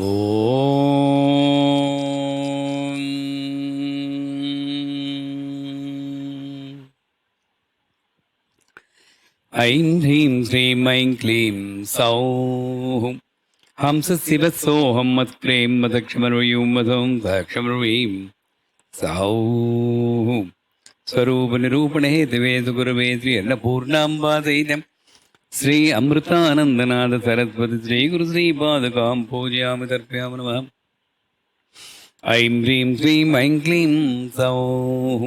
ஓம் I'm ஹ்ரீம் ஸ்ரீம் I'm க்ளீம் சௌம் ஹம்சசிவசோஹம் மத்க்ரீம் மதக்ஷமர்வயூம் மதம் தக்ஷமர்வீம் சௌம் ஸ்வரூபநிரூபணே திவேது குருவே ஸ்ரீ அன்னபூர்ணாம்பாதைனம் श्री अमृतानंदनाथ सरस्वती श्री गुरु श्री पादुकां पूजयामि तर्पयामि नमः। ऐं ह्रीं श्रीं ऐं क्लीं सौः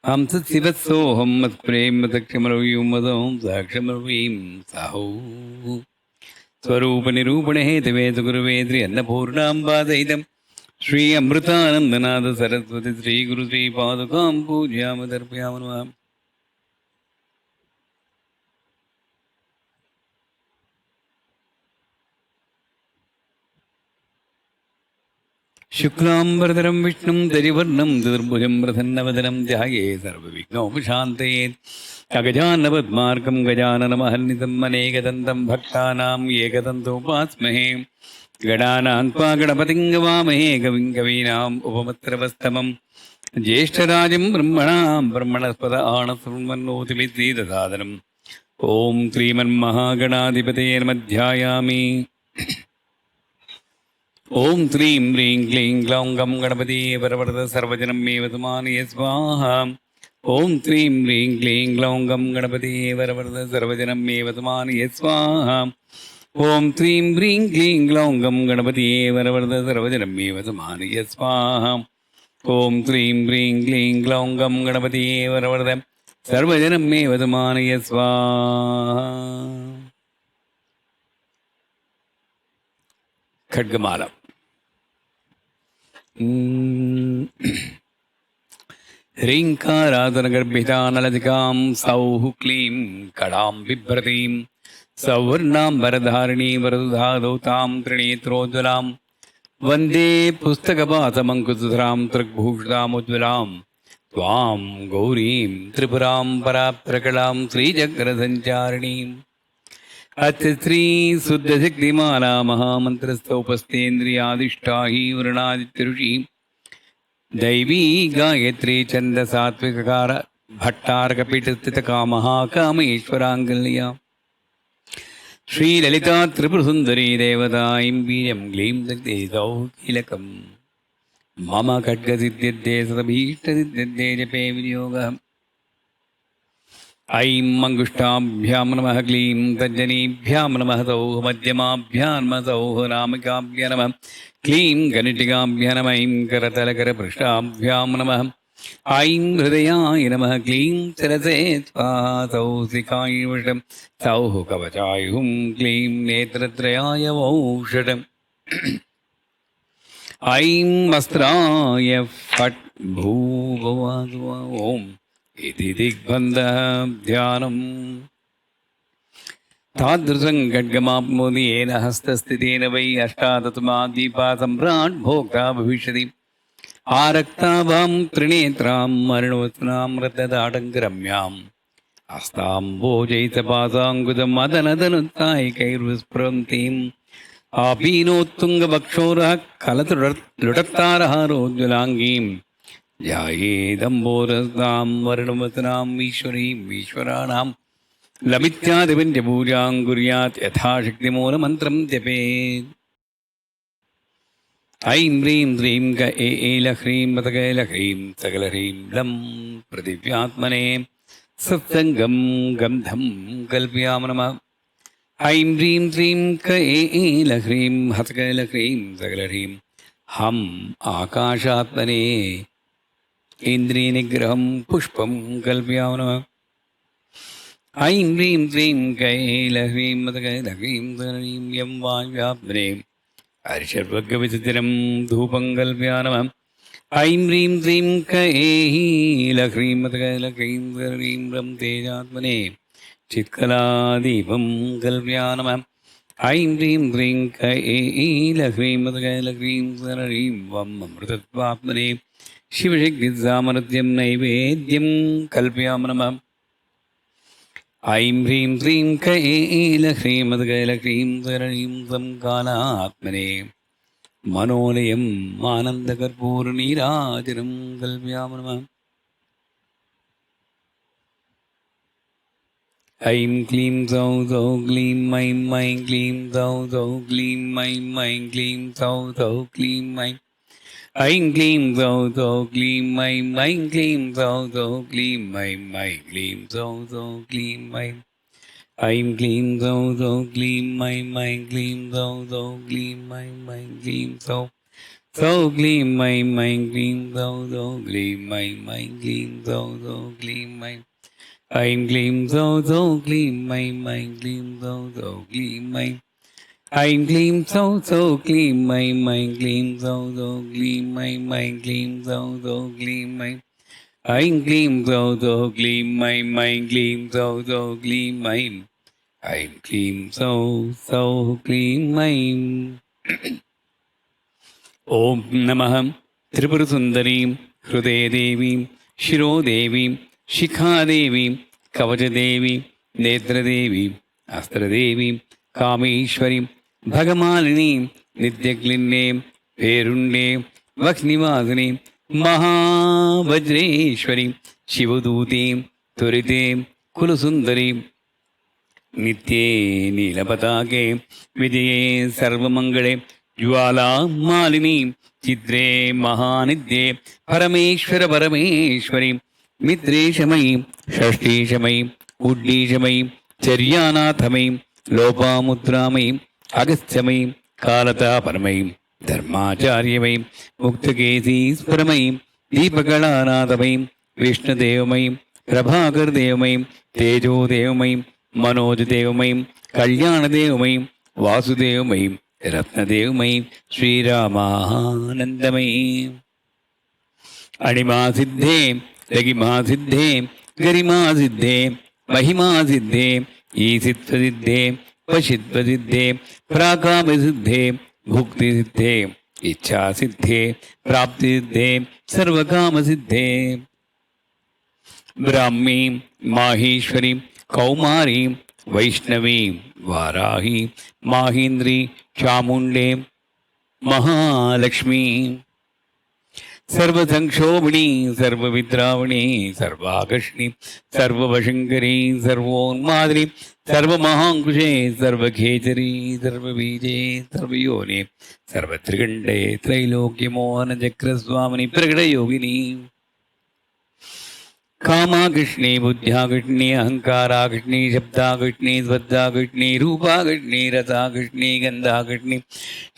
हंसशिवसोऽहं मत्प्रेमदक्षमरवीं मदं साक्षमरवीं सौः स्वरूपनिरूपणे दिवेद गुरुवे श्री अन्नपूर्णाम्बादयितं श्री अमृतानंदनाथ सरस्वती श्री गुरु श्री पादुकां पूजयामि तर्पयामि नमः। शुक्लांबरधरं विष्णुं दरिवर्णं चतुर्भुजं प्रसन्नवदनं ध्याये सर्वविघ्नोपशान्तयेत् अगजाननपद्मार्कं गजाननमहर्निशम् अनेकदन्तं भक्तानाम् एकदन्तोपास्महे गणानां त्वा गणपतिं गवामहे कविं कवीनाम् उपमत्रवस्तमं ज्येष्ठराजं ब्रह्मणस्पद आनशृण्वन्नोतिभिश्रीदसादनम् ॐ श्रीमन्महागणाधिपतये नमः। ध्यायामि। ओम श्रीं ह्रीं क्लीं ग्लौं गं गणपति वरवरद सर्वजनं मे वतुमानय स्वाहा। ओम श्रीं ह्रीं क्लीं ग्लौं गं गणपति वरवरद सर्वजनं मे वतुमानय स्वाहा। ओम श्रीं ह्रीं क्लीं ग्लौं गं गणपति वरवरद सर्वजनं मे वतुमानय स्वाहा। ओम श्रीं ह्रीं क्लीं ग्लौं गं गणपति वरवरद सर्वजनं मे वतुमानय स्वाहा। खड्गमाला। ह्रीङ्काराधनगर्भितानलधिकां सौः क्लीं कडां बिभ्रतीं सौवर्णां वरधारिणीं वरदधादौ तां त्रिनेत्रोज्ज्वलां वन्दे पुस्तकपातमङ्कुशधरां त्रिग्भूषितामुज्ज्वलां त्वां गौरीं त्रिपुरां पराप्रकलां श्रीचक्रसञ्चारिणीम् अथ श्री शुद्धशक्तिमाला महामन्त्रस्थोपस्थेन्द्रियादिष्टाहि वरुणादित्यऋषि दैवी गायत्री चंद सात्विककार भट्टारकपीठस्थितकामः कामेश्वराङ्गल्या श्रीललिता त्रिपुरसुन्दरी देवता ऐं वीर्यं क्लीं शक्ति कीलकम् मम खड्गसिद्ध्यर्थे सदभीष्टसिद्ध्यर्थे जपे विनियोगः। ऐं मङ्गुष्ठाभ्यां नमः क्लीं तज्जनीभ्यां नमः सौः मध्यमाभ्यां नमः सौः नामिकाभ्यां नमः क्लीं कनिटिकाभ्यां नमः ऐं करतलकरपृष्ठाभ्यां नमः ऐं हृदयाय नमः क्लीं सरसे स्वाहा सौः शिखाय वषटं सौः कवचाय हुं क्लीं नेत्रत्रयाय वौषटम् ऐं वस्त्राय फट् भूभुवः ॐ इति दिग्बन्धः ध्यानम् तादृशं खड्गमाप्नोति येन हस्तस्थितेन वै अष्टादशमादीपा सम्राट् भोक्ता भविष्यति। आरक्ताभां त्रिनेत्रां मरणवत्नां रत्नदाटङ्करम्याम् हस्ताम्बोजैतपासाङ्कुशम् अदनदनुत्तायिकैर्विस्फुरन्तीम् आपीनोत्तुङ्गवक्षोरः कलतुलुटत्तारहारोज्ज्वलाङ्गीम् ध्यायेदम्बोरस्तां वर्णवतनाम् ईश्वरीम् ईश्वराणां लमित्यादिपञ्चपूजां कुर्यात् यथाशक्तिमूलमन्त्रं जपेत्। ऐं ह्रीं श्रीं क एलह्रीं मतकैलह्रीं सकलह्रीं लं पृथिव्यात्मने सत्सङ्गं गन्धं कल्पयामि नमः। ऐं ह्रीं श्रीं क एलह्रीं हतकैलह्रीं सकलह्रीं हं आकाशात्मने इन्द्रियनिग्रहं पुष्पं कल्पयामि नमः। ऐं ह्रीं श्रीं कैलह्रीं मदकैलह्रीं सकलह्रीं यं वायुव्यात्मने हर्षर्वग्गविचित्रं धूपं कल्पयामि नमः। ऐं ह्रीं श्रीं कैलह्रीं मदकैलह्रीं सकलह्रीं रं तेजात्मने चित्कलादीपं कल्पयामि नमः। ऐं ह्रीं श्रीं कैलह्रीं मदकैलह्रीं सकलह्रीं वं अमृतत्वात्मने शिवशक्तिसामर्थ्यं नैवेद्यं कल्पयामि नमः। ऐं ह्रीं श्रीं कैलह्रीं मदकैलह्रीं सकलह्रीं संकालात्मने मनोलयम् आनन्दकर्पूरनीराजनं कल्पयामः नमः। ऐं क्लीं सौः सौः क्लीं ऐं ऐं क्लीं सौः सौः क्लीं ऐं ऐं क्लीं सौः सौः क्लीं ऐं ऐं क्लीं सौः सौः क्लीं ऐं ऐं क्लीं सौः सौः क्लीं ऐं ऐं क्लीं सौः सौः क्लीं ऐं ऐं क्लीं सौः सौः क्लीं ऐं ऐं क्लीं सौः सौः क्लीं ऐं ऐं क्लीं सौः सौः क्लीं ऐं ऐं क्लीं सौः सौः क्लीं ऐं ऐं क्लीं सौः सौः क्लीं ऐं ऐं क्लीं सौः सौः क्लीं ऐं ऐं क्लीं सौः सौः क्लीं ऐं ऐं क्लीं सौः सौः क्लीं ऐं ऐं क्लीं सौः सौः क्लीं ऐं ऐं क्लीं सौः सौः क्लीं ऐं ऐं क्लीं सौः सौः क्लीं ऐं ऐं क्लीं सौः सौः क्लीं ऐं ऐं क्लीं सौः सौः क्लीं ऐं। ॐ नमः त्रिपुरसुन्दरीं हृदयदेवीं शिरोदेवीं शिखादेवीं कवचदेवीं नेत्रदेवीं अस्त्रदेवीं कामेश्वरीं भगमालिनीं नित्यक्लिन्ने पेरुण्डे वह्निवासिनीं महावज्रेश्वरीं शिवदूतीं त्वरिते कुलसुन्दरीं नित्ये नीलपताके विजये सर्वमङ्गले ज्वालामालिनी चित्रे महानिध्ये परमेश्वर परमेश्वरी मित्रेशमयी षष्ठीशमयी उड्डीशमयी चर्यानाथमयी लोपामुद्रामयी अगस्त्यमयी कालतापरमयी धर्माचार्यमयी मुक्तकेसीस्वरमयी दीपकलानाथमयी विष्णुदेवमयी प्रभाकरदेवमयी तेजोदेवमयी मनोजदेवमयी कल्याणदेवमयी वासुदेवमयी रत्नदेवमयी श्रीरामानन्दमयी अणिमासिद्धे लगिमासिद्धे गरिमासिद्धे महिमासिद्धे ईसित्वसिद्धे पशित्वसिद्धे प्राकामसिद्धे भुक्तिसिद्धे इच्छासिद्धे प्राप्तिसिद्धे सर्वकामसिद्धे Brahmi Maheshwari Kaumari Vaishnavi Varahi माहेन्द्री चामुण्डे Mahalakshmi सर्वसंक्षोभिणी सर्वविद्रावणी सर्वाकर्षणी सर्ववशङ्करी सर्वोन्मादिनी सर्वमहाङ्कुशे सर्वखेचरी सर्वबीजे सर्वयोने सर्वत्रिगण्डे त्रैलोक्यमोहनचक्रस्वामिनि प्रकटयोगिनी कामाकृष्णे बुद्ध्याकृष्णे अहङ्काराकृष्णे शब्दाकृष्णे स्वद्धाकृष्णे रूपाकृष्णे रसाकृष्णे गन्धाकृष्णे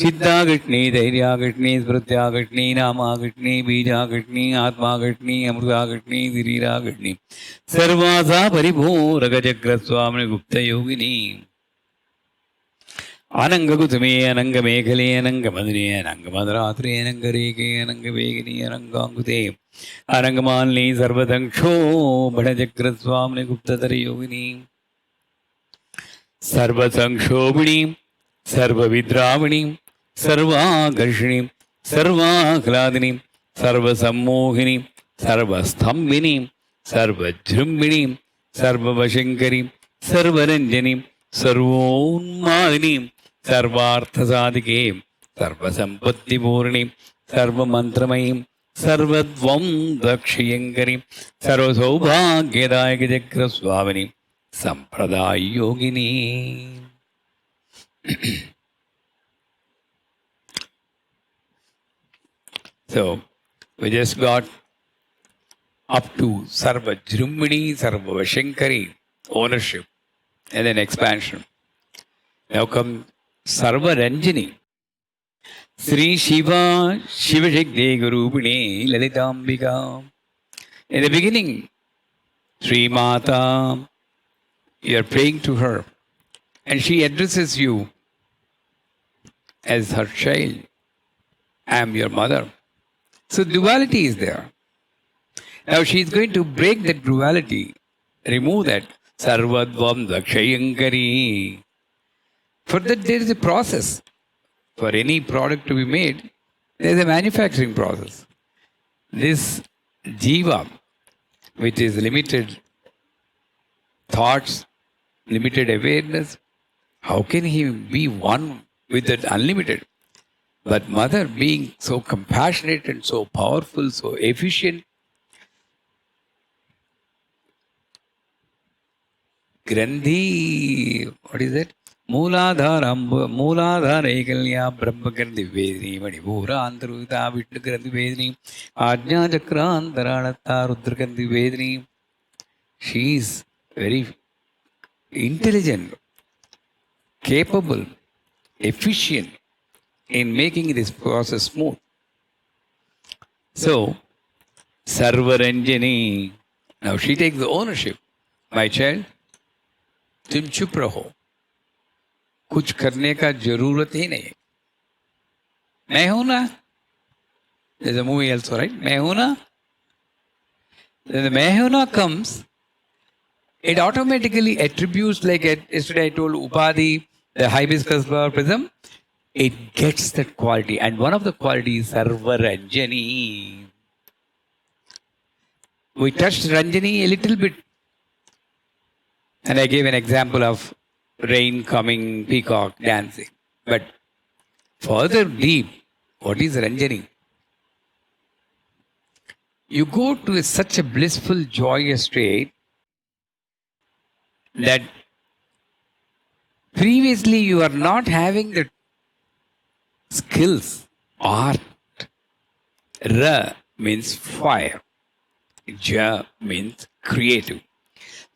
चित्ताकृष्णे धैर्याकृष्णे स्मृत्याकृष्णे नामाकृष्णे बीजाकृष्णे आत्माकृष्णे अमृताकृष्णे शरीराकृष्णे सर्वासा परिपूरकचक्रस्वामिनि गुप्तयोगिनी अनङ्गकुसुमे अनङ्गमेखले अनङ्गमदिने अनङ्गमदरात्रे अनङ्गरेखे अनङ्गवेगिनी अनङ्गाङ्कुते अनङ्गमालिनी सर्वसंक्षोभणचक्रस्वामिनि गुप्तधरयोगिनी सर्वसंक्षोभिणी सर्वविद्राविणी सर्वाकर्षिणी सर्वाह्लादिनी सर्वसम्मोहिनी सर्वस्थम्भिनी सर्वजृम्भिणी सर्ववशङ्करी सर्वरञ्जनी सर्वोन्मादिनी सर्वार्थसाधिके सर्वसम्पत्तिपूर्णि सर्वमन्त्रमयी सर्वद्वं दक्षयङ्करि सर्वसौभाग्यदायकचक्रस्वामिनि सम्प्रदाययोगिनी। So we just got up to Sarvajrumbini, Sarvavashankari ownership and then expansion. Now come Sarvaranjini. Sri Shiva, Shiva Shakti Gurupini, Lalitambika. In the beginning, Sri Mata, you are praying to her and she addresses you as her child. I am your mother. So duality is there. Now she is going to break that duality, remove that. Sarvadvam Dakshayankari. For that there is a process. For any product to be made, there is a manufacturing process. This jiva, which is limited thoughts, limited awareness, how can he be one with that unlimited? But mother being so compassionate and so powerful, so efficient, Grandhi, what is it? Mooladhara Ekalya Brahma Grandhi Vedni Manipura Antaruta Vittu Grandhi Vedni Ajna Chakrantaranatta Rudra Grandhi Vedni. She is very intelligent, capable, efficient in making this process smooth. So, Sarvaranjani, now she takes the ownership. My child, तुम चुप रहो, कुछ करने का जरूरत ही नहीं. मैं हूं ना. There's a movie also, right? मैं हूं ना. Then the मैं हूं ना comes, it automatically attributes, like yesterday I told Upadhi, the hibiscus flower prism, it gets that quality. And one of the qualities is Sarvaranjani. We touched Ranjani a little bit. And I gave an example of rain coming, peacock dancing. But further deep, what is Ranjani? You go to such a blissful, joyous state that previously you are not having the skills, art. Ra means fire. Ja means creative.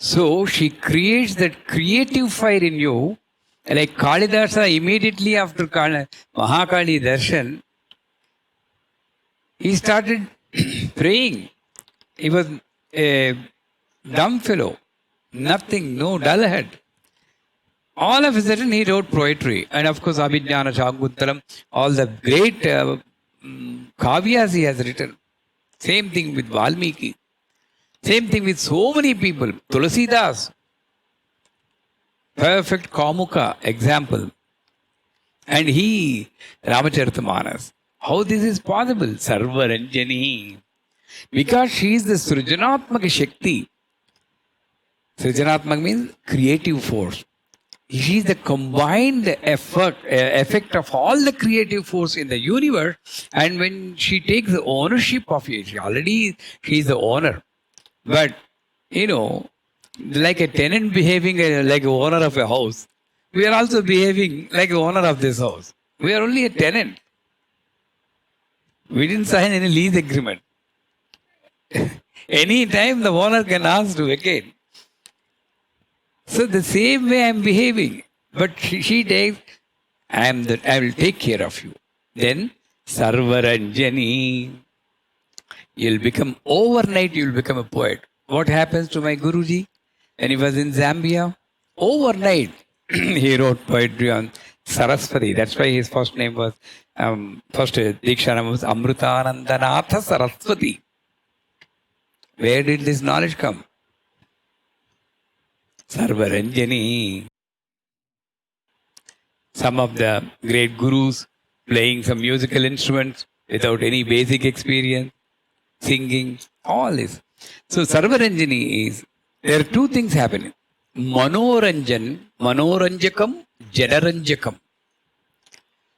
So she creates that creative fire in you. Like Kalidasa, immediately after Mahakali Darshan, he started praying. He was a dumb fellow, nothing, no dull head. All of a sudden, he wrote poetry. And of course, Abhijnana Shakuntalam, all the great kavyas he has written. Same thing with Valmiki. Same thing with so many people. Tulasidas, perfect Kamuka example. And he, Ramacharithamanas. How this is possible? Sarvaranjani. Because she is the Srijanatmaka Shakti. Srijanatmaka means creative force. She is the combined effect of all the creative force in the universe. And when she takes the ownership of it, she is the owner. But, like a tenant behaving like an owner of a house, we are also behaving like the owner of this house. We are only a tenant. We didn't sign any lease agreement. Any time the owner can ask to vacate. So the same way I am behaving. But she takes, I will take care of you. Then, Sarvaranjani. Overnight you'll become a poet. What happens to my Guruji when he was in Zambia? Overnight, he wrote poetry on Saraswati. That's why his first name was, first Dikshanam was Amrutanandanatha Saraswati. Where did this knowledge come? Sarvaranjani. Some of the great gurus playing some musical instruments without any basic experience. Singing, all this. So Sarvaranjani is, there are two things happening. Manoranjakam, Janaranjakam.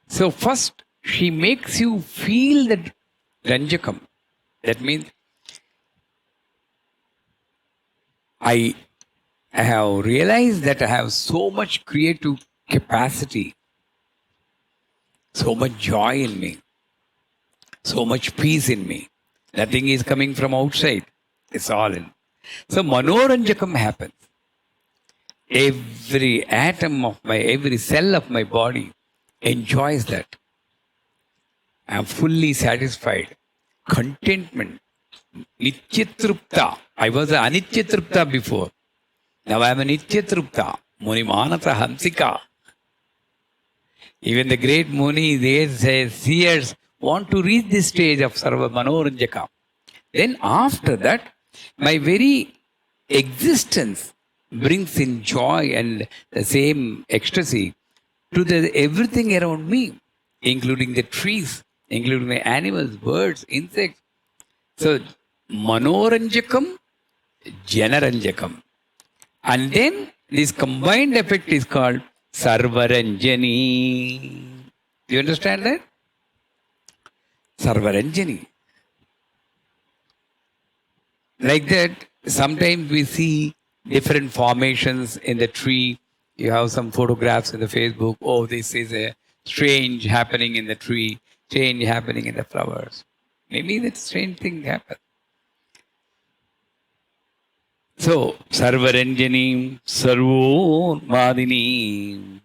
So first, she makes you feel that Ranjakam. That means, I have realized that I have so much creative capacity, so much joy in me, so much peace in me. Nothing is coming from outside. It's all in. So Manoranjakam happens. Every atom of every cell of my body enjoys that. I am fully satisfied. Contentment. Nityatrupta. I was an Anityatrupta before. Now I am a Nityatrupta. Munimanata Hamsika. Even the great Muni, they say, seers, want to reach this stage of Sarva Manoranjaka. Then after that, my very existence brings in joy and the same ecstasy to everything around me, including the trees, including the animals, birds, insects. So, Manoranjakam, Janaranjakam. And then this combined effect is called Sarvaranjani. Do you understand that? Sarvaranjani. Like that, sometimes we see different formations in the tree. You have some photographs in the Facebook. Oh, this is a strange happening in the tree, strange happening in the flowers. Maybe that strange thing happened. So, Sarvaranjani, Sarvonmadini.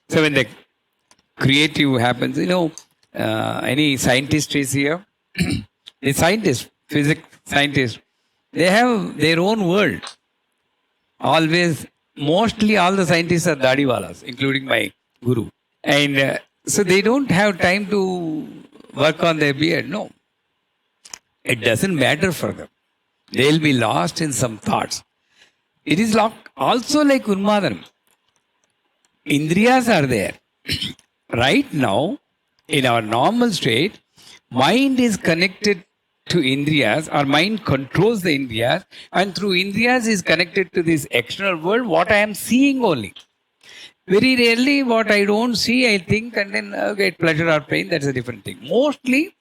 So, when the creative happens, any scientist is here? The scientist, physics scientist, they have their own world. Always, mostly all the scientists are dadiwalas, including my guru. And so they don't have time to work on their beard. No, it doesn't matter for them. They'll be lost in some thoughts. It is also like Unmadanam. Indriyas are there. Right now, in our normal state, mind is connected to Indriyas, our mind controls the Indriyas, and through Indriyas is connected to this external world, what I am seeing only. Very rarely, what I don't see, I think, and then get pleasure or pain, that's a different thing. Mostly,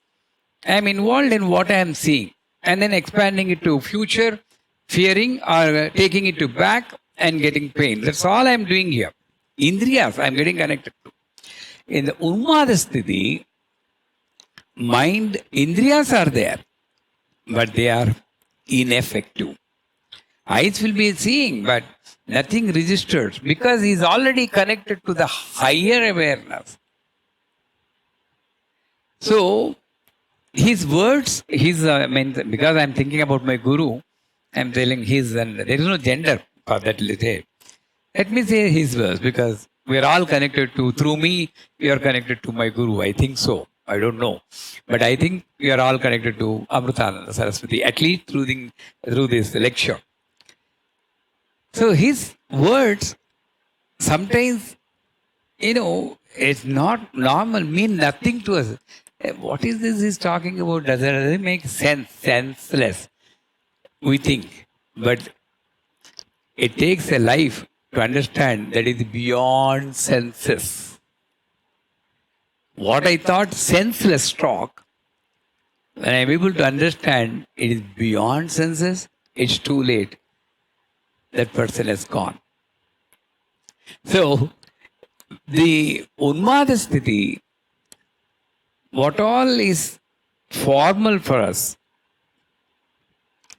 I am involved in what I am seeing, and then expanding it to future, fearing, or taking it to back and getting pain. That's all I am doing here. Indriyas, I am getting connected to. In the Unmada Sthiti, mind, Indriyas are there, but they are ineffective. Eyes will be seeing, but nothing registers because he is already connected to the higher awareness. So, his words, because I am thinking about my guru, I am telling his, and there is no gender for that. Let me say his words because we are all connected to, through me, we are connected to my guru. I think so. I don't know. But I think we are all connected to Amrutananda Saraswati, at least through this lecture. So his words, sometimes, it's not normal, mean nothing to us. What is this he's talking about? Does it make sense? Senseless, we think. But it takes a life to understand that is beyond senses. What I thought senseless talk, when I'm able to understand it is beyond senses, it's too late. That person has gone. So, the Unmada Sthiti, what all is formal for us,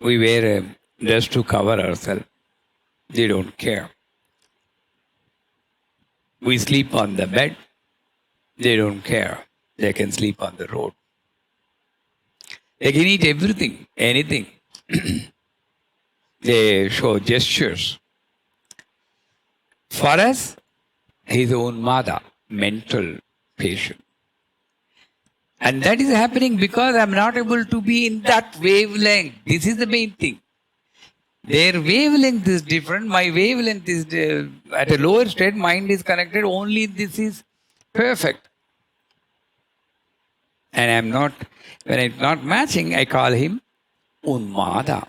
we wear a dress to cover ourselves. They don't care. We sleep on the bed. They don't care. They can sleep on the road. They can eat everything, anything. They show gestures. For us, his own mother, mental patient. And that is happening because I'm not able to be in that wavelength. This is the main thing. Their wavelength is different. My wavelength is at a lower state. Mind is connected. Only this is perfect. And I'm not, when it's not matching, I call him Unmada.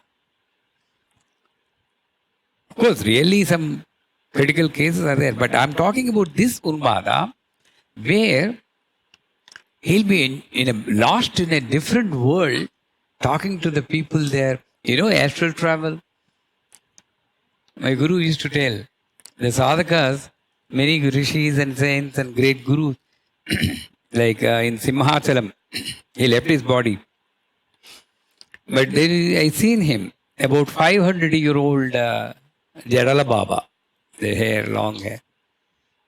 Of course, really some critical cases are there. But I'm talking about this Unmada where he'll be lost in a different world talking to the people there. Astral travel. My guru used to tell the sadhakas, many rishis and saints and great gurus, like in Simhachalam, he left his body. But I seen him, about 500-year-old Jadala Baba, the hair, long hair.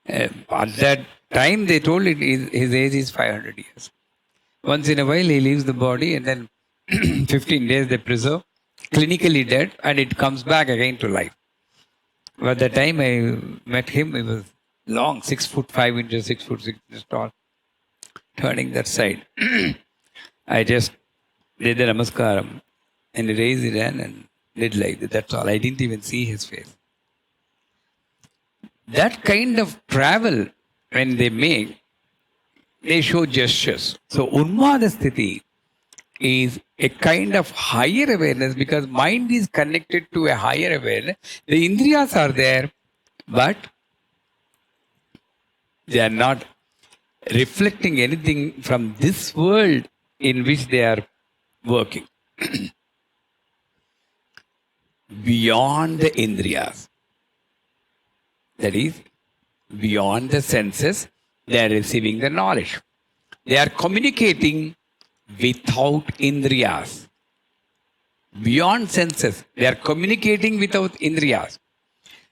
At that time, they told his age is 500 years. Once in a while, he leaves the body and then 15 days they preserve, clinically dead, and it comes back again to life. By the time I met him, he was long, 6 foot 5 inches, 6 foot 6 inches tall, turning that side. I just did the namaskaram and raised his hand and did like that. That's all. I didn't even see his face. That kind of travel, when they make, they show gestures. So, Unmada Sthiti is a kind of higher awareness because mind is connected to a higher awareness. The Indriyas are there, but they are not reflecting anything from this world in which they are working. Beyond the indriyas, that is, beyond the senses, they are receiving the knowledge. They are communicating without indriyas. Beyond senses, they are communicating without indriyas.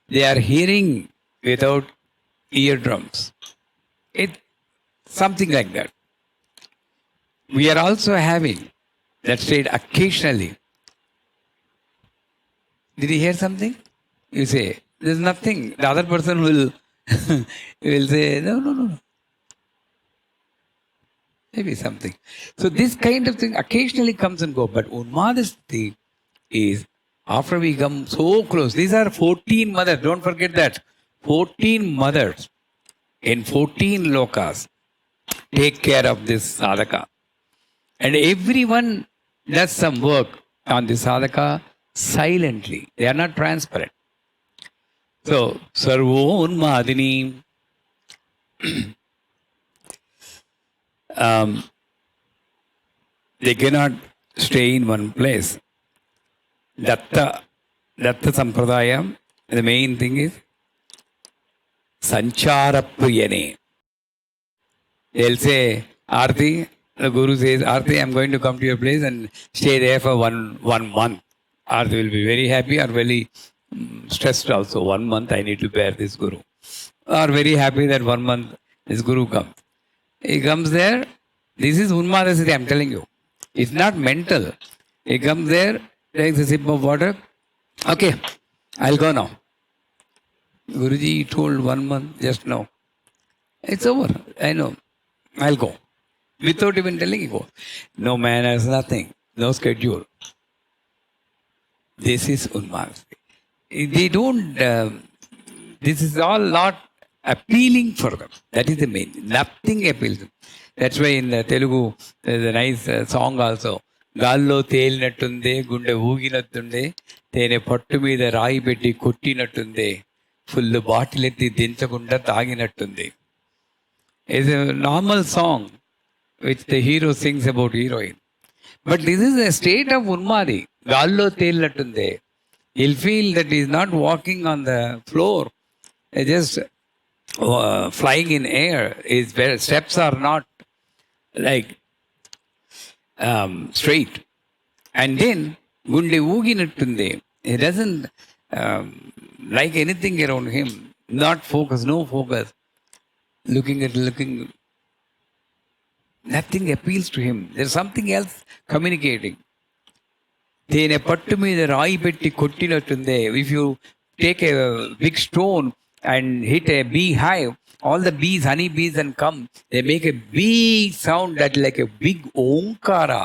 They are hearing without eardrums. It something like that. We are also having that state occasionally. Did you hear something? You say, there's nothing. The other person will will say, no. Maybe something. So this kind of thing occasionally comes and goes. But Unmadasthi is after we come so close. These are 14 mothers. Don't forget that. 14 mothers in 14 lokas take care of this sadhaka. And everyone does some work on the sadhaka silently. They are not transparent. So, Sarvonmadini. They cannot stay in one place. Datta Sampradaya, the main thing is Sanchara Priyane. They'll say, Aarti, the Guru says, Aarti, I'm going to come to your place and stay there for one month. Aarti will be very happy or very stressed also. 1 month I need to bear this Guru. Or very happy that 1 month this Guru comes. He comes there. This is Unmadasthi, I'm telling you. It's not mental. He comes there, takes a sip of water. Okay, I'll go now. Guruji told 1 month just now. It's over. I know. I'll go. Without even telling, he goes. No manners, nothing. No schedule. This is Unmadasthi. They don't, this is all not appealing for them. That is the main. Nothing appeals. That's why in the Telugu, there's a nice song also. Gallo తేలినట్టుందే గుండె ఊగినట్టుందే తేనె పట్టు మీద రాయి పెట్టి కొట్టినట్టుందే full bottle ఎత్తి దించకుండా తాగినట్టుంది. It's a normal song which the hero sings about heroine. But this is a state of Unmadi. Gallo తేలినట్టుందే. He'll feel that he's not walking on the floor. Just flying in air. His steps are not like straight. And then gunde ooginattunde. He doesn't like anything around him. Not focus, no focus. Looking. Nothing appeals to him. There's something else communicating. తేనె పట్టు మీద రాయి పెట్టి కొట్టినట్టుందే. If you take a big stone and hit a beehive, all the bees, honey bees, and come, they make a big sound that like a big omkara.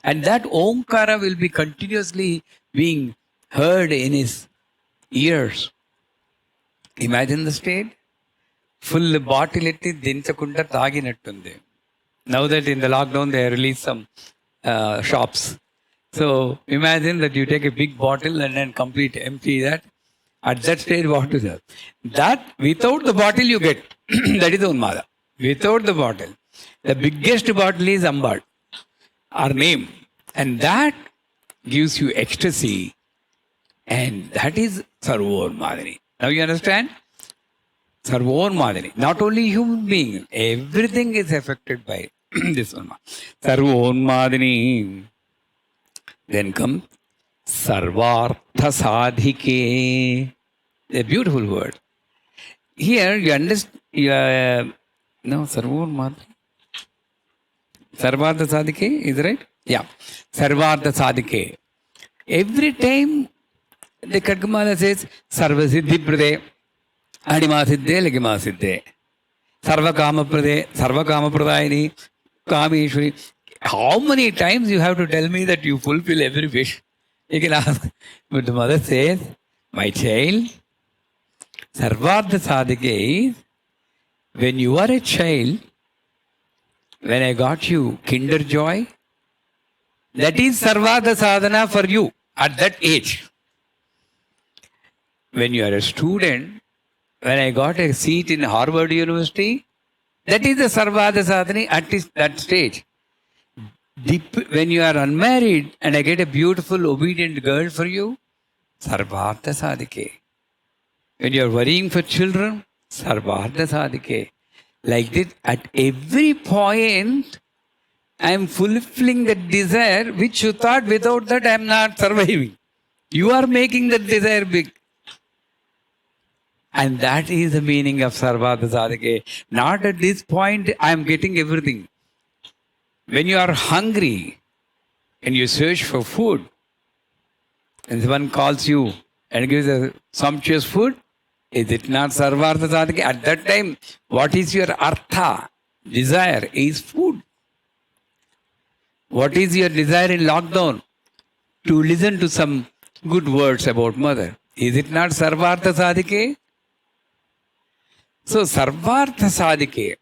And that omkara will be continuously being heard in his ears. Imagine the state. Full bottle etti dinchakunda taginattundi. Now that in the lockdown they release some shops. So imagine that you take a big bottle and then complete empty that. At that stage, what is that? That without the bottle you get. That is Unmada. Without the bottle. The biggest bottle is Ambad, our name. And that gives you ecstasy. And that is Sarvonmadini. Now you understand? Sarvonmadini. Not only human being. Everything is affected by this Unmada. Sarvonmadini. Then comes Sarvartha Sadhike. A beautiful word. Here you understand. No, Sarvonmadini. Sarvartha Sadhike, is right? Yeah. Sarvartha Sadhike. Every time the Khargamala says Sarva Siddhi Prade, Adima Siddhe, Legima Siddhe, Sarva Kama Prade, Sarva Kama Pradayini, Kameshwari. How many times you have to tell me that you fulfill every wish? You can ask. But the mother says, my child, Sarvartha Sadhike is when you are a child, when I got you kinder joy, that is Sarvartha Sadhana for you at that age. When you are a student, when I got a seat in Harvard University, That is the Sarvada Sadhani at that stage. When you are unmarried and I get a beautiful, obedient girl for you, Sarvartha Sadhike. When you are worrying for children, Sarvartha Sadhike. Like this, at every point, I am fulfilling that desire which you thought without that I am not surviving. You are making that desire big. And that is the meaning of Sarvada Sadhike. Not at this point I am getting everything. When you are hungry and you search for food, and someone calls you and gives a sumptuous food, is it not Sarvartha Sadhike? At that time, what is your artha? Desire is food. What is your desire in lockdown? To listen to some good words about mother. Is it not Sarvartha Sadhike? So Sarvartha Sadhike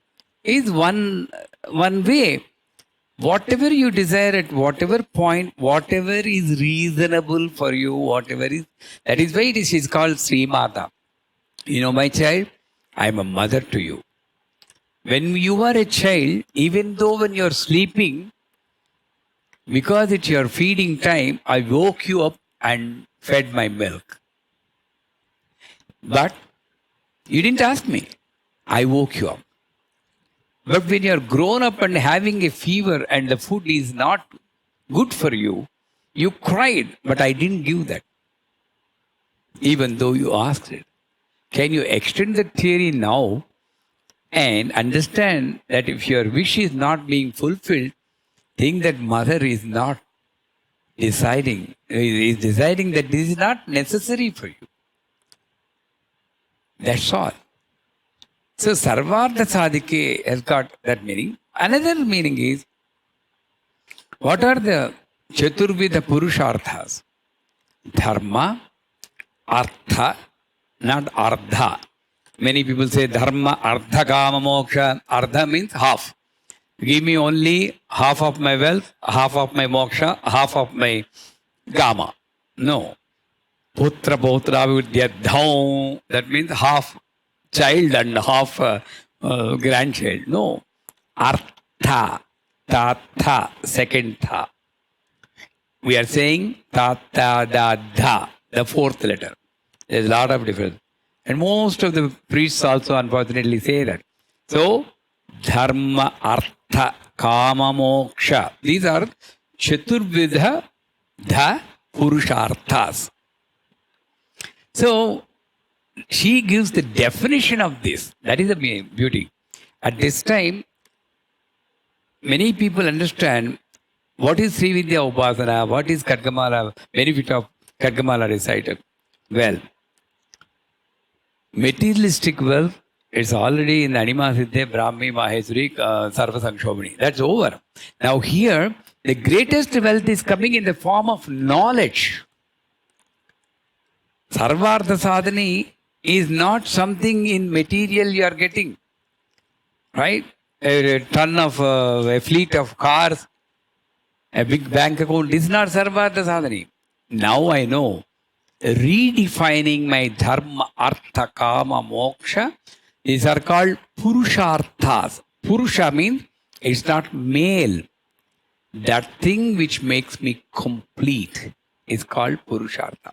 is one way. Whatever you desire at whatever point, whatever is reasonable for you, that is why it is called Sri Mata. You know, my child, I am a mother to you. When you are a child, even though when you are sleeping, because it's your feeding time, I woke you up and fed my milk. But you didn't ask me. I woke you up. But when you are grown up and having a fever and the food is not good for you, you cried, but I didn't give that. Even though you asked it. Can you extend the theory now and understand that if your wish is not being fulfilled, think that mother is not deciding that this is not necessary for you. That's all. So Sarvartha Sadhike has got that meaning. Another meaning is, what are the Chaturvida Purusharthas? Dharma, Artha, not Ardha. Many people say Dharma, Artha, Kama, Moksha. Ardha means half. Give me only half of my wealth, half of my moksha, half of my Kama. No. Putra, Putra, Vidyadhaum. That means half child and half grandchild. No. Artha, Tatha, second Tha. We are saying Tatha, Da, Dha, the fourth letter. There is a lot of difference. And most of the priests also unfortunately say that. So, Dharma, Artha, Kama, Moksha. These are Chaturvidha Dha Purusharthas. So, she gives the definition of this. That is the beauty. At this time, many people understand what is Sri Vidya Upasana, what is Khargamala, benefit of Khargamala recital. Well, materialistic wealth is already in Anima Siddhe, Brahmi, Maheswari, Sarva Sanshobhani. That's over. Now here, the greatest wealth is coming in the form of knowledge. Sarvartha Sadhani is not something in material you are getting. Right? A ton of, a fleet of cars, a big bank account. This is not Sarvartha Sadhani. Now I know. Redefining my dharma, artha, kama, moksha. These are called purusharthas. Purusha means it's not male. That thing which makes me complete is called purushartha.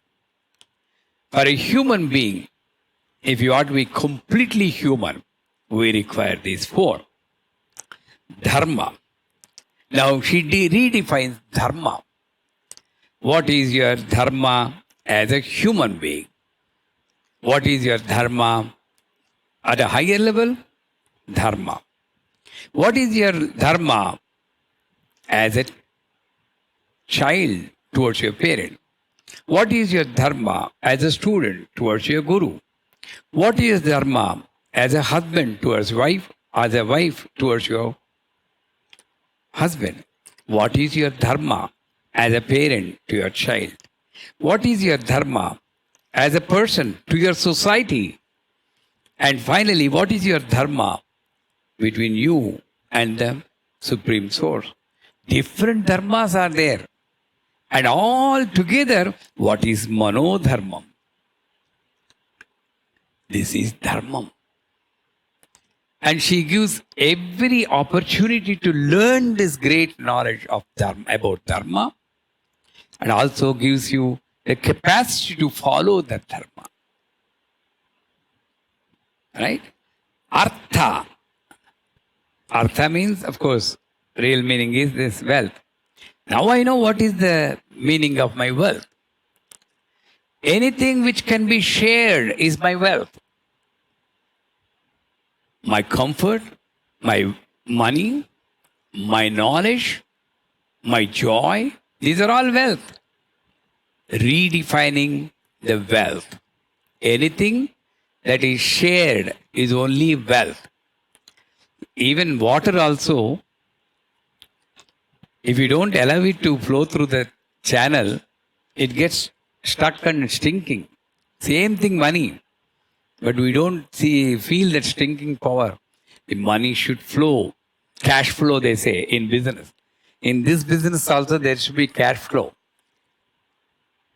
For a human being, if you want to be completely human, we require these four. Dharma. Now she redefines dharma. What is your dharma as a human being? What is your dharma at a higher level? Dharma. What is your dharma as a child towards your parent? What is your dharma as a student towards your guru? What is dharma as a husband towards wife, as a wife towards your husband? What is your dharma as a parent to your child? What is your dharma as a person to your society? And finally, what is your dharma between you and the Supreme Source? Different dharmas are there. And all together, what is manodharmam? This is dharmam. And she gives every opportunity to learn this great knowledge of dharma, about dharma, and also gives you the capacity to follow that dharma. Right? Artha. Artha means, of course, real meaning is this wealth. Now I know what is the meaning of my wealth. Anything which can be shared is my wealth. My comfort, my money, my knowledge, my joy, these are all wealth. Redefining the wealth. Anything that is shared is only wealth. Even water also, if you don't allow it to flow through the channel, it gets stuck and stinking. Same thing money. But we don't feel that stinking power. The money should flow. Cash flow, they say, in business. In this business also, there should be cash flow.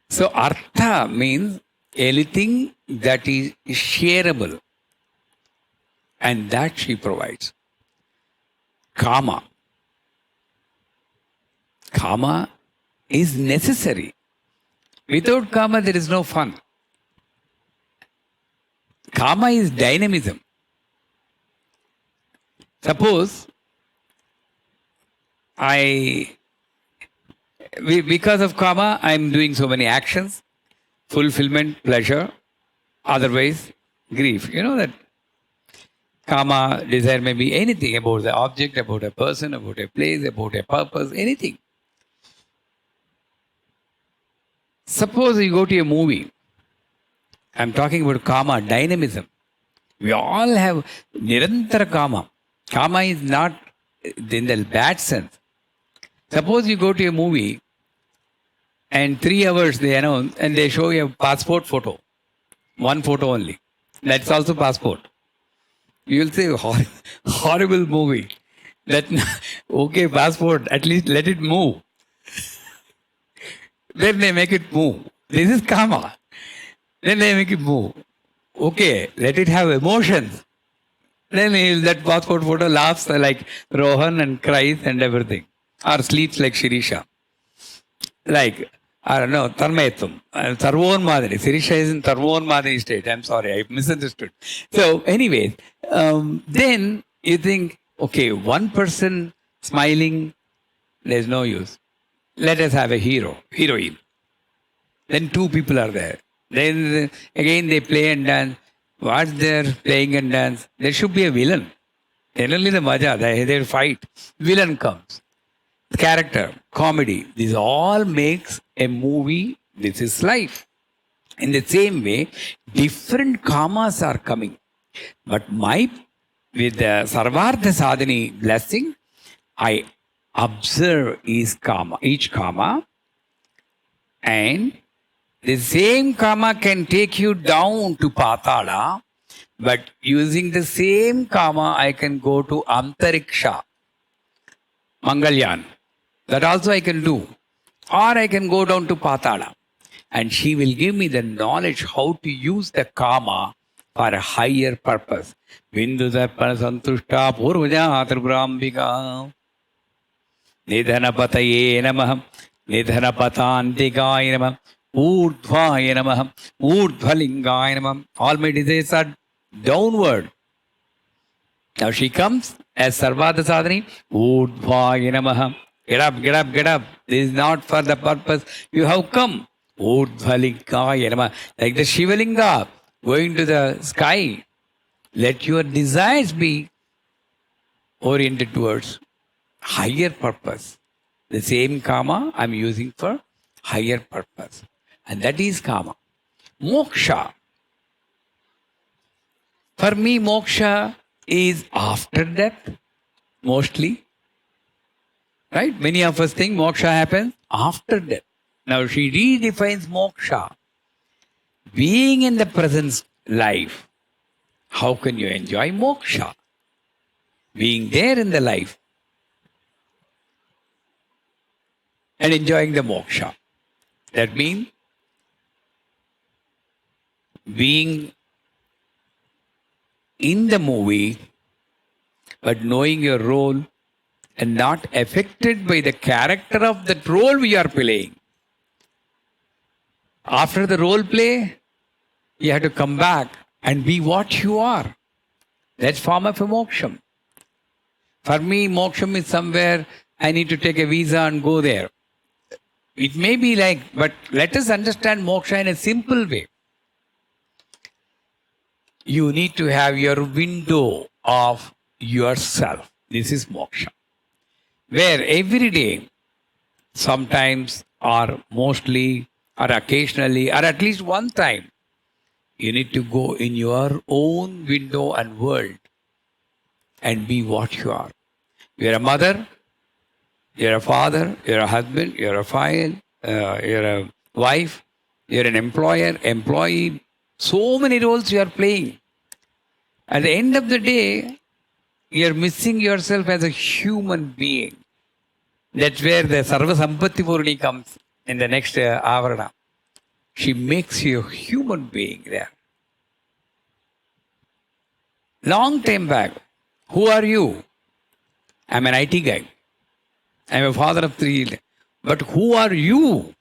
So, artha means anything that is shareable. And that she provides. Kama. Kama is necessary. Without kama, there is no fun. Kama is dynamism. Suppose because of kama, I am doing so many actions, fulfillment, pleasure, otherwise grief. You know that kama, desire may be anything about the object, about a person, about a place, about a purpose, anything. Suppose you go to a movie. I'm talking about kama, dynamism. We all have nirantara kama. Kama is not in the bad sense. Suppose you go to a movie and 3 hours they announce and they show you a passport photo. One photo only. That's also passport. You will say, horrible movie. Okay, passport, at least let it move. Then they make it move. This is kama. Then they make it move. Okay, let it have emotions. Then that passport photo laughs like Rohan and cries and everything. Or sleeps like Shirisha. Like, I don't know, Tanmayatham. Sarvon Madhuri. Shirisha is in Sarvon Madhuri state. I'm sorry, I misunderstood. So, anyways, then you think, okay, one person smiling, there's no use. Let us have a hero, heroine. Then 2 people are there. Then again they play and dance. What's there playing and dance? There should be a villain. Then only the maja, they fight. Villain comes. Character, comedy. This all makes a movie. This is life. In the same way, different karmas are coming. But with the Sarvartha Sadhini blessing, I observe each karma, and the same karma can take you down to Patala, but using the same karma, I can go to Antariksha, Mangalyan. That also I can do. Or I can go down to Patala. And she will give me the knowledge how to use the karma for a higher purpose. Bindu Darpana Santushta Purvaja Tribrambika. Nidhanapataye Namah. Nidhanapatantikaye Namah. Urdhvaya Namah. Urdhvalingaya Namah. All my desires are downward. Now she comes as Sarvada Sadhani. Urdhvaya Namah. Get up, get up, get up. This is not for the purpose you have come. Urdhvalingaya Namah. Like the Shivalinga going to the sky. Let your desires be oriented towards higher purpose. The same karma I'm using for higher purpose. And that is karma. Moksha. For me, moksha is after death, mostly. Right? Many of us think moksha happens after death. Now she redefines moksha. Being in the present life, how can you enjoy moksha? Being there in the life and enjoying the moksha. That means being in the movie but knowing your role and not affected by the character of that role we are playing. After the role play, you have to come back and be what you are. That's form of a moksham. For me, moksham is somewhere I need to take a visa and go there. It may be like, but let us understand moksha in a simple way. You need to have your window of yourself. This is moksha. Where every day, sometimes or mostly or occasionally or at least one time, you need to go in your own window and world and be what you are. You're a mother, you're a father, you're a husband, you're a you're a wife, you're an employer, employee. So many roles you are playing. At the end of the day, you're missing yourself as a human being. That's where the Sarva Sampatti Purni comes in the next avarana. She makes you a human being there. Long time back, who are you? I'm an IT guy. I'm a father of three. But who are you?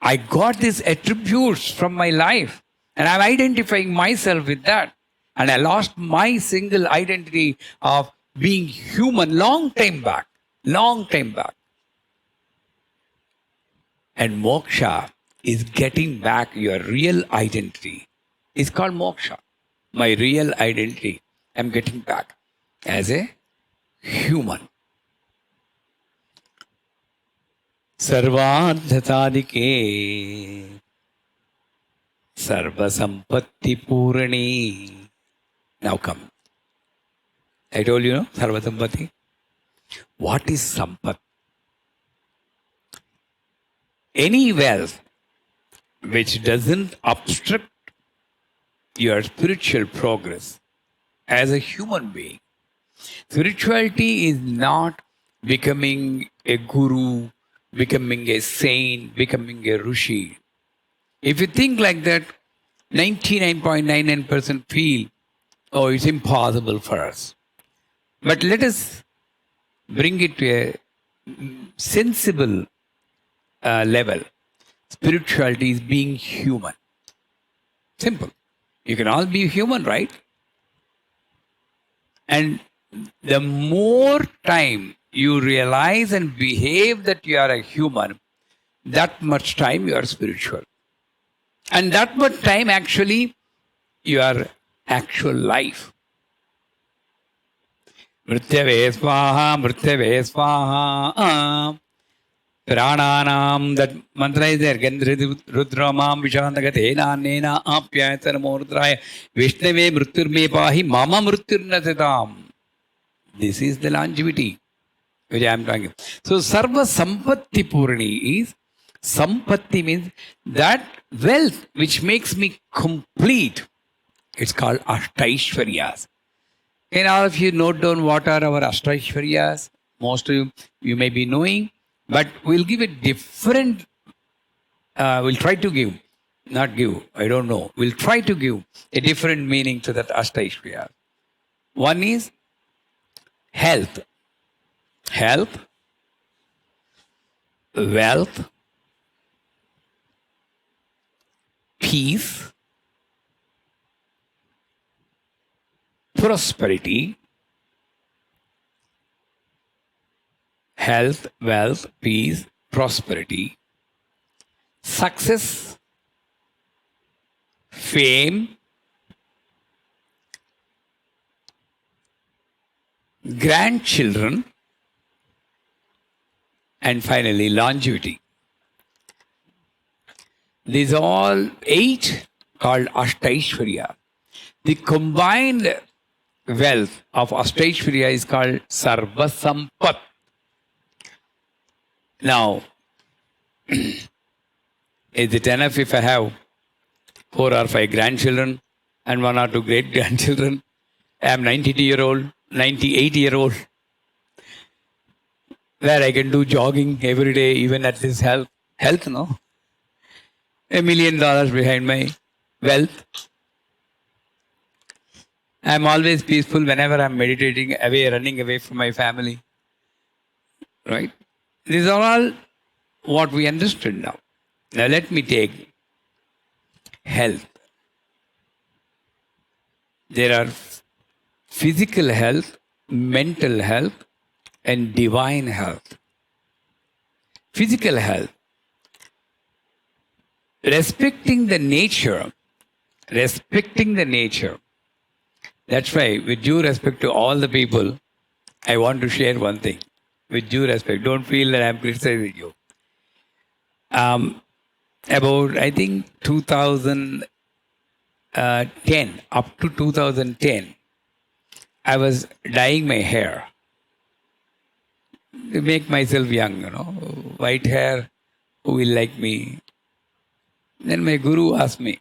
I got these attributes from my life and I'm identifying myself with that. And I lost my single identity of being human long time back. Long time back. And moksha is getting back your real identity. It's called moksha. My real identity. I'm getting back as a human. Sarvadhatadike Sarva Sampatti Purani. Now come. I told you, no? Sarva Sampatti. What is Sampat? Any wealth which doesn't obstruct your spiritual progress as a human being. Spirituality is not becoming a guru, becoming a saint, becoming a rishi. If you think like that, 99.99% feel, oh, it's impossible for us. But let us bring it to a sensible level. Spirituality is being human. Simple. You can all be human, right? And the more time you realize and behave that you are a human, that much time you are spiritual. And that much time actually your actual life. Mrityave swaha, mrityave swaha. Prananam, that mantra is there. Rudramam Vishandagate Nena Apyatana Mordraya Vishnave Mruturme Pahi Mama Mruturnatam. This is the longevity which I am talking. So Sarva Sampatti Purani is Sampatti means that wealth which makes me complete. It's called Ashtaishwaryas. Can all of you note down what are our Ashtaishwaryas? Most of you may be knowing. But we'll give it different, we'll try to give, not give, I don't know. We'll try to give a different meaning to that Ashtaishwarya. One is health. Health, wealth, peace, prosperity, health, wealth, peace, prosperity, success, fame, grandchildren, and finally longevity. These all 8 called Ashtaishwarya. The combined wealth of Ashtaishwarya is called Sarva Sampat. Now, is it enough if I have 4 or 5 grandchildren and 1 or 2 great grandchildren? I am 92-year-old, 98-year-old, where I can do jogging every day, even at this health. Health, no? $1 million behind my wealth. I'm always peaceful whenever I'm meditating away, running away from my family. Right? These are all what we understood now. Now let me take health. There are physical health, mental health, and divine health. Physical health. Respecting the nature. That's why, with due respect to all the people, I want to share one thing. With due respect, don't feel that I'm criticizing you. About, I think, 2010, up to 2010, I was dyeing my hair to make myself young, white hair, who will like me? Then my guru asked me,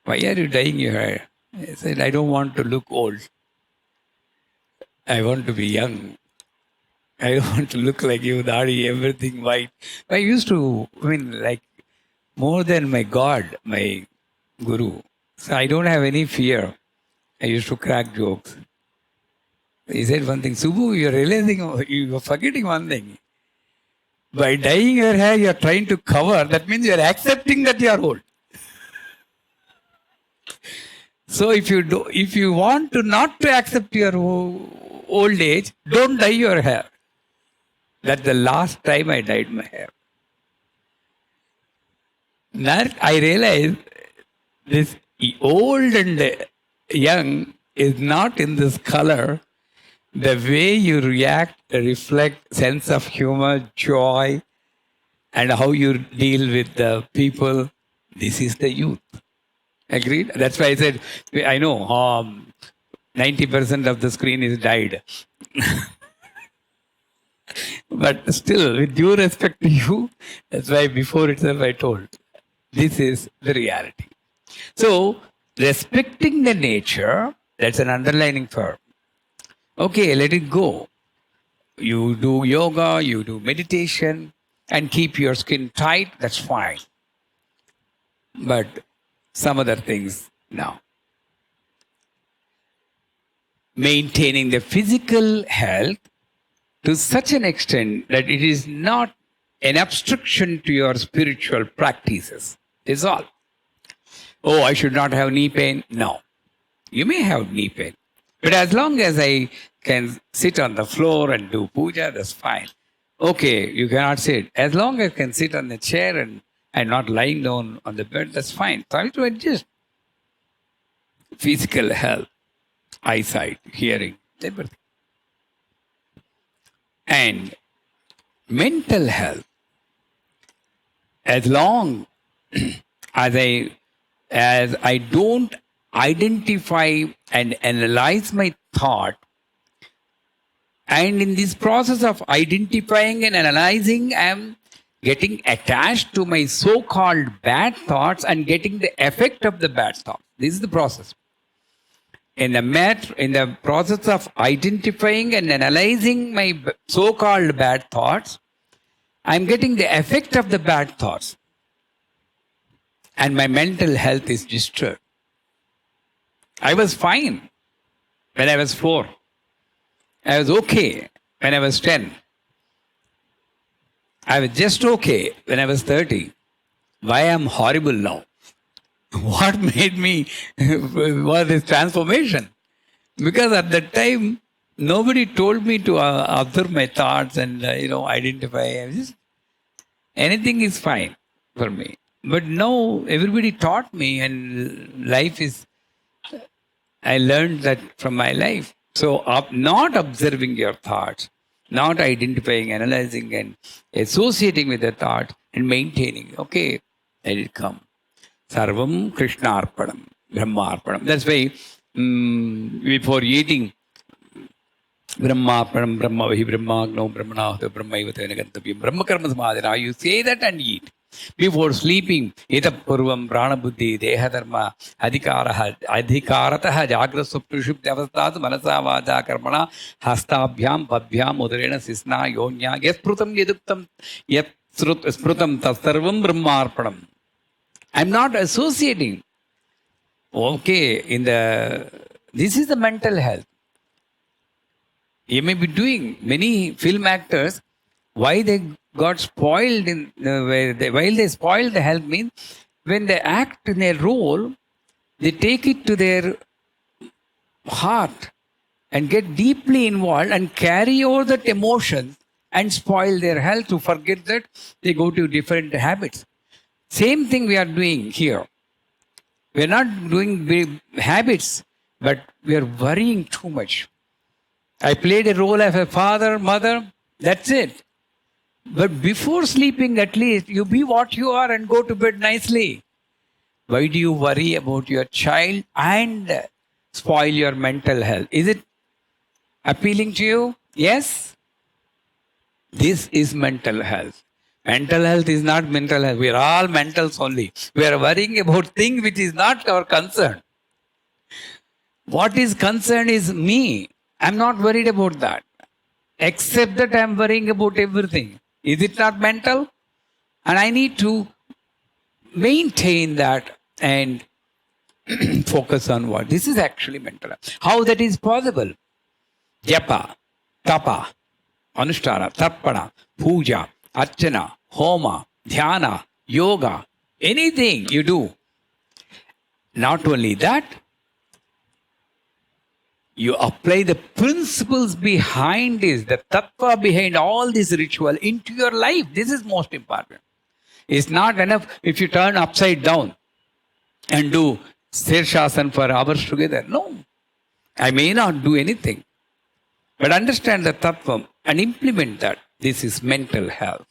why are you dyeing your hair? I said, I don't want to look old. I want to be young. I don't want to look like you, Dadi, everything white. I used to, like more than my God, my guru. So I don't have any fear. I used to crack jokes. He said one thing, Subbu, you're realizing, you're forgetting one thing. By dyeing your hair, you're trying to cover. That means you're accepting that you're old. So if you want to not to accept your old age, don't dye your hair. That's the last time I dyed my hair. Now I realized this old and young is not in this color. The way you react, reflect sense of humor, joy, and how you deal with the people. This is the youth. Agreed? That's why I said, I know 90% of the screen is dyed. But still, with due respect to you, that's why before itself I told, this is the reality. So, respecting the nature, that's an underlining verb. Okay, let it go. You do yoga, you do meditation, and keep your skin tight, that's fine. But some other things now. Maintaining the physical health to such an extent that it is not an obstruction to your spiritual practices. Is all. Oh, I should not have knee pain. No. You may have knee pain. But as long as I can sit on the floor and do puja, that's fine. Okay, you cannot sit. As long as I can sit on the chair and not lying down on the bed, that's fine. Try to adjust. Physical health, eyesight, hearing, everything. And mental health, as long as I don't identify and analyze my thought, and in this process of identifying and analyzing, I am getting attached to my so-called bad thoughts and getting the effect of the bad thoughts. This is the process. In the process of identifying and analyzing my so-called bad thoughts, I'm getting the effect of the bad thoughts. And my mental health is disturbed. I was fine when I was 4. I was okay when I was 10. I was just okay when I was 30. Why am horrible now? What made me was this transformation? Because at that time, nobody told me to observe my thoughts and identify. Anything is fine for me. But now everybody taught me, and life is. I learned that from my life. So, not observing your thoughts, not identifying, analyzing, and associating with the thought and maintaining. Okay, let it come. Sarvam Krishnarpanam, Brahmarpanam. That's why before eating, Brahmarpanam, Brahmavahi, Brahmagno, Brahmanahata, Brahmaivatena Gantavya, Brahmakarma Samadhina. You say that and eat. Before sleeping, Etapurvam, Pranabuddhi, Dehadharma, Adhikarataha, Jagra Suprushupti Avastat, Manasa Vaja Karmana, Hastabhyam, Padbyam, Udarena, Sisna, Yonya, Yasprutam Yeduktam, Sprutam Tasarvam Brahmarpanam. I'm not associating. Okay, in the This is the mental health. You may be doing many film actors. Why they got spoiled in while they spoil the health means when they act in a role, they take it to their heart and get deeply involved and carry over that emotions and spoil their health. To forget that, they go to different habits. Same thing we are doing here. We are not doing big habits, but we are worrying too much. I played a role of a father, mother, that's it. But before sleeping, at least you be what you are and go to bed nicely. Why do you worry about your child and spoil your mental health? Is it appealing to you? Yes? This is mental health. Mental health is not mental health. We are all mentals only. We are worrying about things which is not our concern. What is concerned is me. I'm not worried about that. Except that I'm worrying about everything. Is it not mental? And I need to maintain that and focus on what? This is actually mental health. How that is possible? Japa, tapa, anushtana, tarpana, puja, archana, homa, dhyana, yoga, anything you do. Not only that, you apply the principles behind this, the tattva behind all this ritual into your life. This is most important. It's not enough if you turn upside down and do Sirshasan for hours together. No, I may not do anything. But understand the tattva and implement that. This is mental health.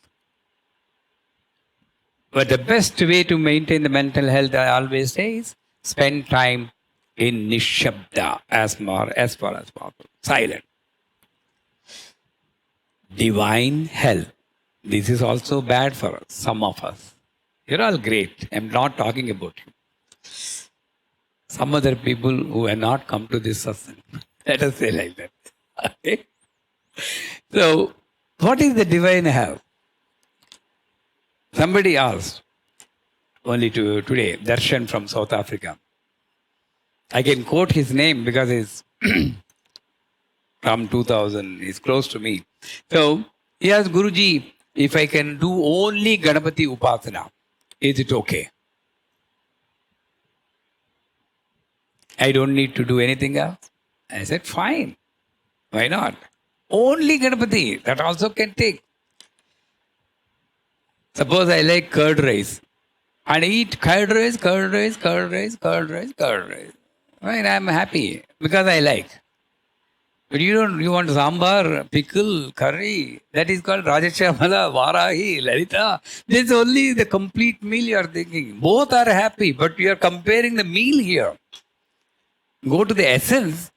But the best way to maintain the mental health, I always say, is spend time in nishabda as far as possible. Silent. Divine health. This is also bad for us, some of us. You're all great. I'm not talking about you. Some other people who have not come to this satsang. Let us say like that. Okay? So, what is the divine health? Somebody asked only today, Darshan from South Africa. I can quote his name because he's from 2000, he's close to me. So, he asked Guruji, if I can do only Ganapati Upasana, is it okay? I don't need to do anything else. I said, fine. Why not? Only Ganapati, that also can take. Suppose I like curd rice. And eat curd rice. Right, I'm happy because I like. But you want sambar, pickle, curry. That is called Rajachamala, Varahi, Lalita. This is only the complete meal you are thinking. Both are happy, but you are comparing the meal here. Go to the essence.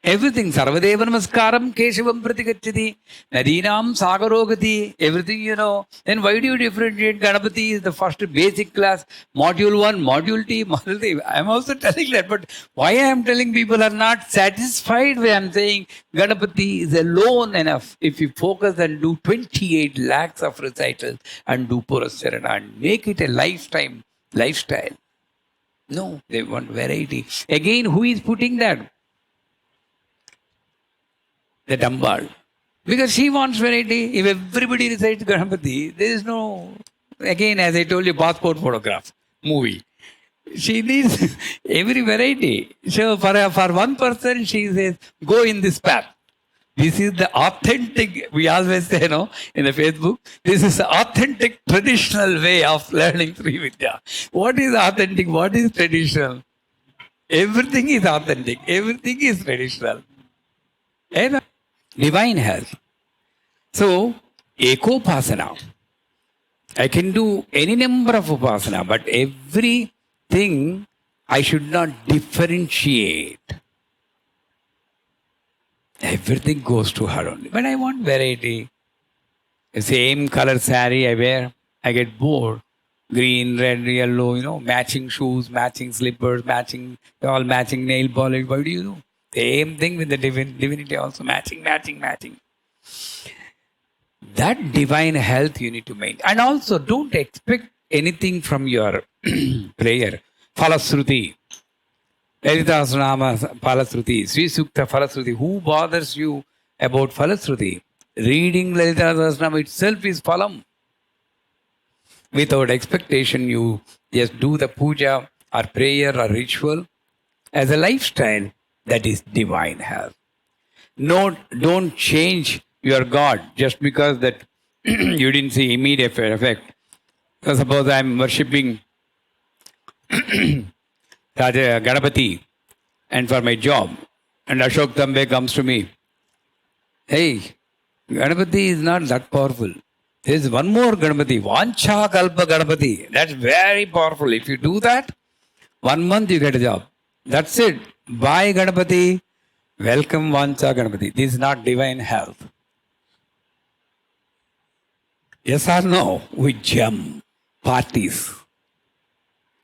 Everything. Sarvadeva Namaskaram, Keshavam Pratigachati, Nadinam Sagarogati, everything you know. Then why do you differentiate? Ganapati is the first basic class, module 1, module 2, module 3. I am also telling that, but why I am telling people are not satisfied when I am saying Ganapati is alone enough. If you focus and do 28 lakhs of recitals and do Purasarana and make it a lifestyle. No, they want variety. Again, who is putting that? The Dambal. Because she wants variety. If everybody recites Ganapati, there is no, again, as I told you, passport photograph, movie. She needs every variety. So for one person, she says, go in this path. This is the authentic, we always say, in the Facebook, this is the authentic traditional way of learning Sri Vidya. What is authentic? What is traditional? Everything is authentic. Everything is traditional. And divine health. So, ekopasana. I can do any number of upasana, but everything I should not differentiate. Everything goes to her only. But I want variety. The same color saree I wear, I get bored. Green, red, yellow, matching shoes, matching slippers, matching nail polish. What do you do? Same thing with the divinity also, matching. That divine health you need to maintain. And also, don't expect anything from your prayer. Falasruti. Lalita Sahasranama Falasruti, Sri Sukta Falasruti. Who bothers you about Falasruti? Reading Lalita Sahasranama itself is phalam. Without expectation, you just do the puja or prayer or ritual as a lifestyle. That is divine health. No, don't change your God just because that you didn't see immediate effect. So suppose I'm worshipping Raja Ganapati and for my job, and Ashok Tambe comes to me. Hey, Ganapati is not that powerful. There is one more Ganapati, Vancha Kalpa Ganapati. That's very powerful. If you do that, 1 month you get a job. That's it. Bye Ganapati. Welcome Vancha Ganapati. This is not divine health. Yes or no? We jump parties.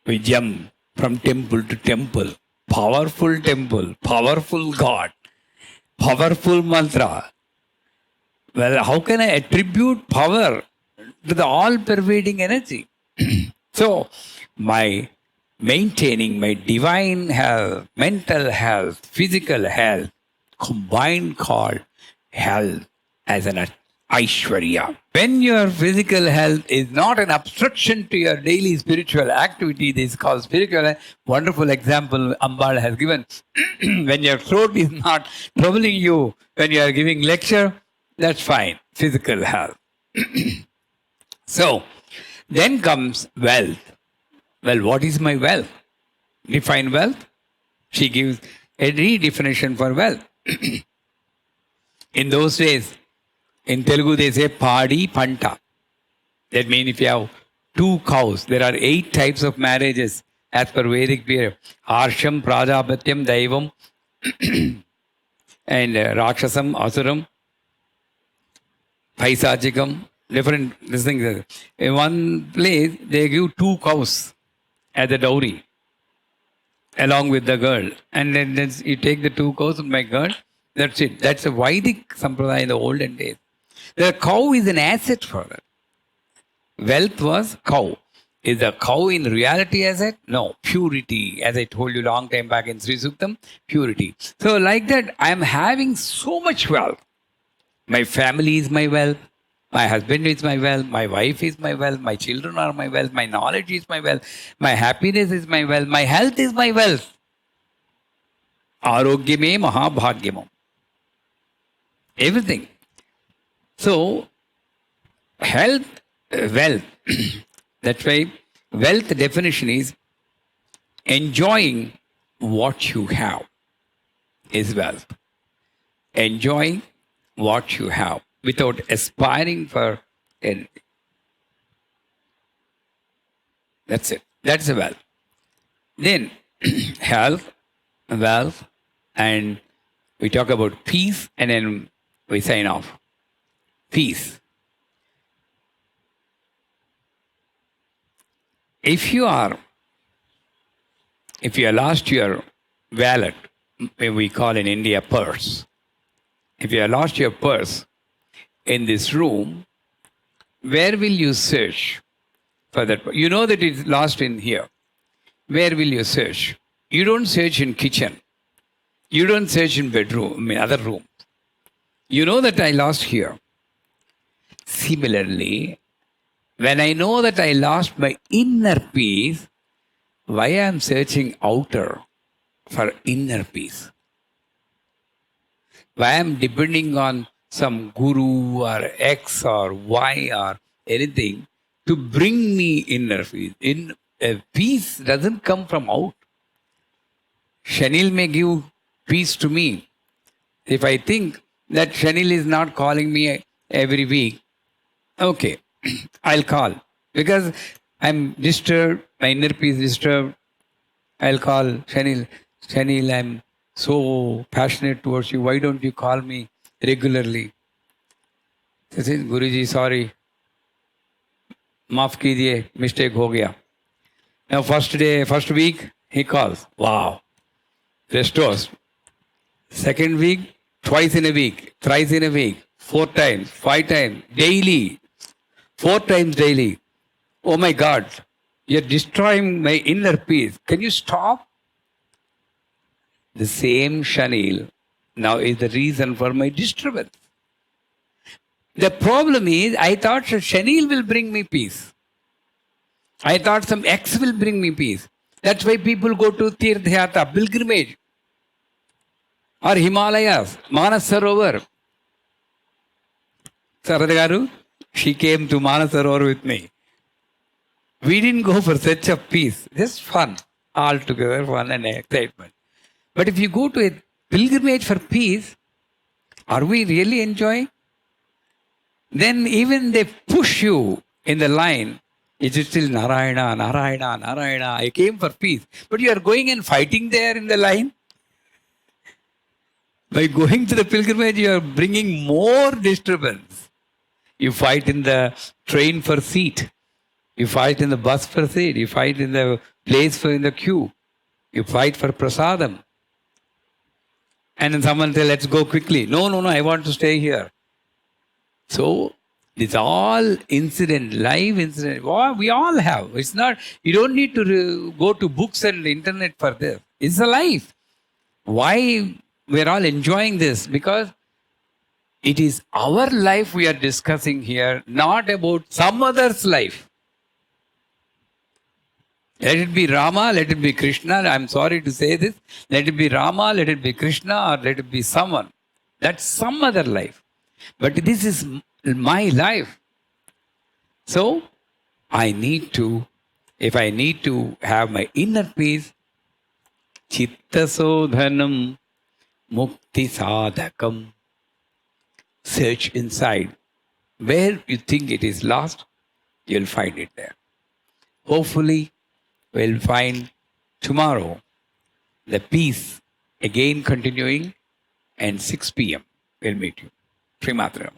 We jump from temple to temple. Powerful temple, powerful God, powerful mantra. Well, how can I attribute power to the all-pervading energy? So, my maintaining my divine health, mental health, physical health, combined called health as an Aishwarya. When your physical health is not an obstruction to your daily spiritual activity, this is called spiritual. Wonderful example Ambal has given. When your throat is not troubling you, when you are giving lecture, that's fine. Physical health. So, then comes wealth. Well, what is my wealth? Define wealth. She gives a redefinition for wealth. In those days, in Telugu, they say Padi Panta. That means if you have 2 cows, there are 8 types of marriages as per Vedic period. Arsham, Prajapatyam, Daivam, and Rakshasam, Asuram, Paisachikam, different things. In one place, they give 2 cows as a dowry along with the girl. And then you take the 2 cows with my girl. That's it. That's a Vedic sampradaya in the olden days. The cow is an asset for that. Wealth was cow. Is the cow in reality asset? No. Purity. As I told you long time back in Sri Suktam, purity. So like that, I am having so much wealth. My family is my wealth. My husband is my wealth. My wife is my wealth. My children are my wealth. My knowledge is my wealth. My happiness is my wealth. My health is my wealth. Arogyame mahabhagyamam. Everything. So, health, wealth. That's why wealth definition is enjoying what you have is wealth. Enjoying what you have without aspiring for anything. That's it. That's the wealth. Then, health, wealth, and we talk about peace, and then we sign off. Peace. If you have lost your wallet, we call in India purse. If you have lost your purse in this room, where will you search for that? You know that it's lost in here. Where will you search? You don't search in kitchen. You don't search in bedroom, other room. You know that I lost here. Similarly, when I know that I lost my inner peace, why I am searching outer for inner peace? Why I am depending on some guru or X or Y or anything to bring me inner peace? Peace doesn't come from out. Shanil may give peace to me. If I think that Shanil is not calling me every week, okay, I'll call. Because I'm disturbed, my inner peace disturbed, I'll call Shanil. Shanil, I'm so passionate towards you. Why don't you call me regularly? He says, Guruji, sorry. Maaf kijiye, mistake ho gaya. Now first week, he calls. Wow. Restores. Second week, twice in a week, thrice in a week, 4 times, 5 times, daily. 4 times daily. Oh my God, you're destroying my inner peace. Can you stop? The same Shanil now is the reason for my disturbance. The problem is, I thought Shanil will bring me peace. I thought some X will bring me peace. That's why people go to Tirthyatra, pilgrimage, or Himalayas, Manas Sarovar. Sarada Garu, she came to Manas Sarovar with me. We didn't go for such a peace, just fun, all together, fun and excitement. But if you go to a pilgrimage for peace, are we really enjoying? Then even they push you in the line. It is still Narayana, Narayana, Narayana. I came for peace. But you are going and fighting there in the line. By going to the pilgrimage, you are bringing more disturbance. You fight in the train for seat. You fight in the bus for seat. You fight in the place for in the queue. You fight for prasadam. And then someone say, let's go quickly. No, I want to stay here. So, it's all incident, live incident. We all have. It's not, you don't need to go to books and internet for this. It's a life. Why we're all enjoying this? Because it is our life we are discussing here, not about some other's life. Let it be Rama, let it be Krishna. I'm sorry to say this. Let it be Rama, let it be Krishna, or let it be someone. That's some other life. But this is my life. So, I need to, if I need to have my inner peace, Chitta Sodhanam Mukti Sadhakam. Search inside. Where you think it is lost, you'll find it there. Hopefully, we'll find tomorrow the peace again continuing, and 6 p.m. we'll meet you. Sri Matram.